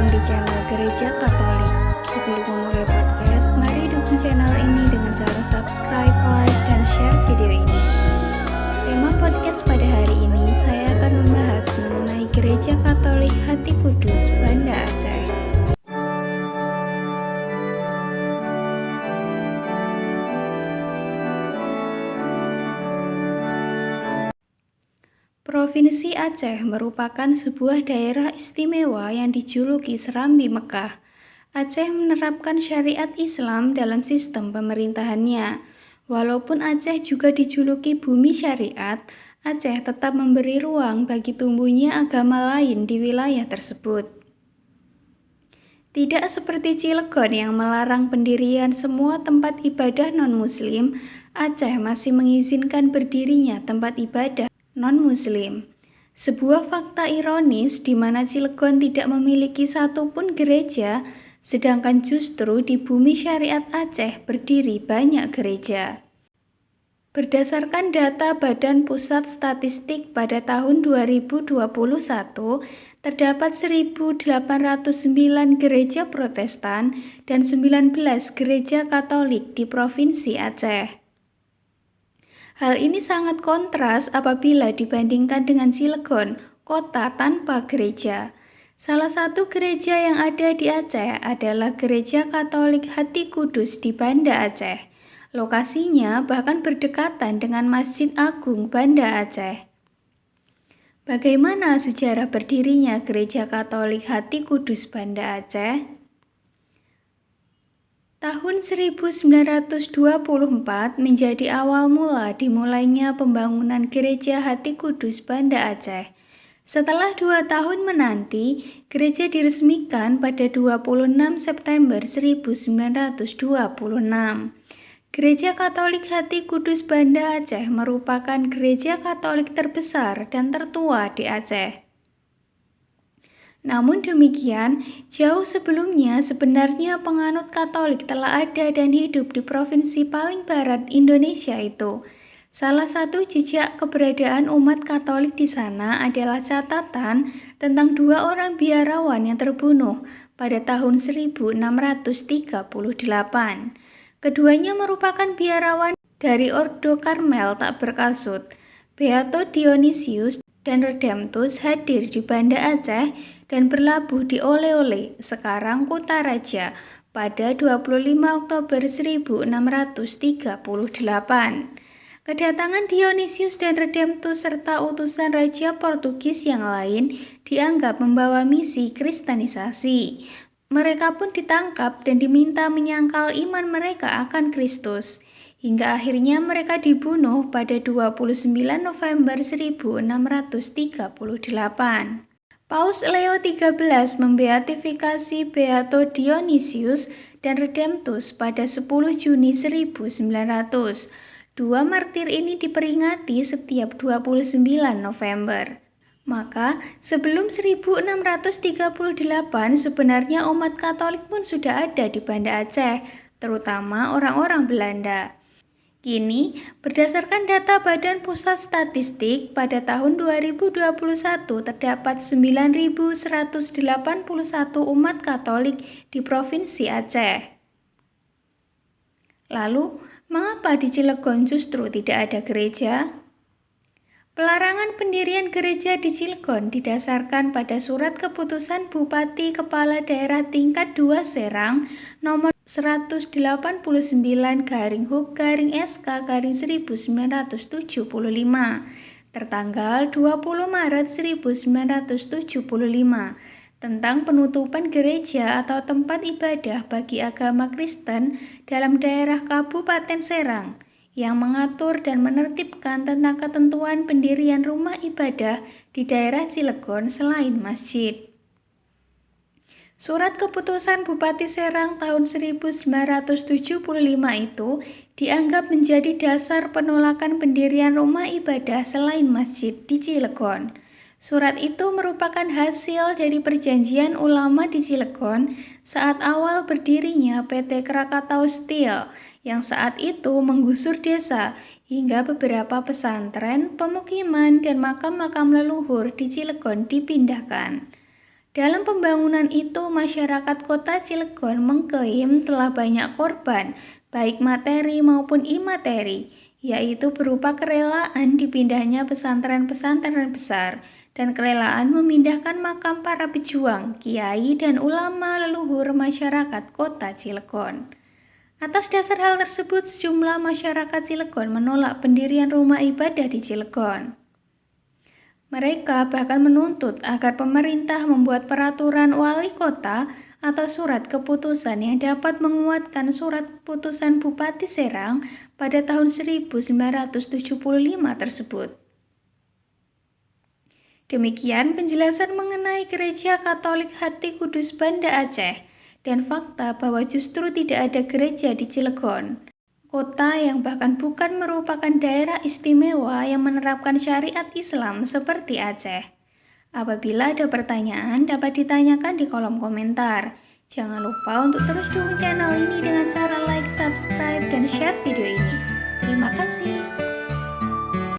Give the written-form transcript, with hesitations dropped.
datang di channel Gereja Katolik. Sebelum memulai podcast, mari dukung channel ini dengan cara subscribe, like, dan share video ini. Tema podcast pada hari ini, saya akan membahas mengenai Gereja Katolik Hati Kudus, Banda Aceh. Provinsi Aceh merupakan sebuah daerah istimewa yang dijuluki Serambi Mekah. Aceh menerapkan syariat Islam dalam sistem pemerintahannya. Walaupun Aceh juga dijuluki bumi syariat, Aceh tetap memberi ruang bagi tumbuhnya agama lain di wilayah tersebut. Tidak seperti Cilegon yang melarang pendirian semua tempat ibadah non-muslim, Aceh masih mengizinkan berdirinya tempat ibadah non-muslim. Sebuah fakta ironis di mana Cilegon tidak memiliki satupun gereja, sedangkan justru di bumi syariat Aceh berdiri banyak gereja. Berdasarkan data Badan Pusat Statistik pada tahun 2021, terdapat 1.809 gereja Protestan dan 19 gereja Katolik di Provinsi Aceh. Hal ini sangat kontras apabila dibandingkan dengan Cilegon, kota tanpa gereja. Salah satu gereja yang ada di Aceh adalah Gereja Katolik Hati Kudus di Banda Aceh. Lokasinya bahkan berdekatan dengan Masjid Agung Banda Aceh. Bagaimana sejarah berdirinya Gereja Katolik Hati Kudus Banda Aceh? Tahun 1924 menjadi awal mula dimulainya pembangunan Gereja Hati Kudus Banda Aceh. Setelah 2 tahun menanti, gereja diresmikan pada 26 September 1926. Gereja Katolik Hati Kudus Banda Aceh merupakan gereja Katolik terbesar dan tertua di Aceh. Namun demikian, jauh sebelumnya sebenarnya penganut Katolik telah ada dan hidup di provinsi paling barat Indonesia itu. Salah satu jejak keberadaan umat Katolik di sana adalah catatan tentang 2 orang biarawan yang terbunuh pada tahun 1638. Keduanya merupakan biarawan dari Ordo Karmel tak berkasut. Beato Dionysius dan Redemptus hadir di Banda Aceh dan berlabuh di Ole-Ole, sekarang Kutaraja, pada 25 Oktober 1638. Kedatangan Dionysius dan Redemptus serta utusan Raja Portugis yang lain dianggap membawa misi kristenisasi. Mereka pun ditangkap dan diminta menyangkal iman mereka akan Kristus. Hingga akhirnya mereka dibunuh pada 29 November 1638. Paus Leo XIII membeatifikasi Beato Dionysius dan Redemptus pada 10 Juni 1900. 2 martir ini diperingati setiap 29 November. Maka sebelum 1638 sebenarnya umat Katolik pun sudah ada di Banda Aceh, terutama orang-orang Belanda. Kini, berdasarkan data Badan Pusat Statistik, pada tahun 2021 terdapat 9.181 umat Katolik di Provinsi Aceh. Lalu, mengapa di Cilegon justru tidak ada gereja? Pelarangan pendirian gereja di Cilegon didasarkan pada surat keputusan Bupati Kepala Daerah Tingkat 2 Serang nomor 180-SK-1975 tertanggal 20 Maret 1975 tentang penutupan gereja atau tempat ibadah bagi agama Kristen dalam daerah Kabupaten Serang, yang mengatur dan menertibkan tentang ketentuan pendirian rumah ibadah di daerah Cilegon selain masjid. Surat keputusan Bupati Serang tahun 1975 itu dianggap menjadi dasar penolakan pendirian rumah ibadah selain masjid di Cilegon. Surat itu merupakan hasil dari perjanjian ulama di Cilegon saat awal berdirinya PT Krakatau Steel yang saat itu menggusur desa hingga beberapa pesantren, pemukiman, dan makam-makam leluhur di Cilegon dipindahkan. Dalam pembangunan itu, masyarakat Kota Cilegon mengklaim telah banyak korban, baik materi maupun imateri, yaitu berupa kerelaan dipindahnya pesantren-pesantren besar dan kerelaan memindahkan makam para pejuang, kiai, dan ulama leluhur masyarakat Kota Cilegon. Atas dasar hal tersebut, sejumlah masyarakat Cilegon menolak pendirian rumah ibadah di Cilegon. Mereka bahkan menuntut agar pemerintah membuat peraturan wali kota atau surat keputusan yang dapat menguatkan surat keputusan Bupati Serang pada tahun 1975 tersebut. Demikian penjelasan mengenai Gereja Katolik Hati Kudus Banda Aceh dan fakta bahwa justru tidak ada gereja di Cilegon, kota yang bahkan bukan merupakan daerah istimewa yang menerapkan syariat Islam seperti Aceh. Apabila ada pertanyaan, dapat ditanyakan di kolom komentar. Jangan lupa untuk terus dukung channel ini dengan cara like, subscribe, dan share video ini. Terima kasih.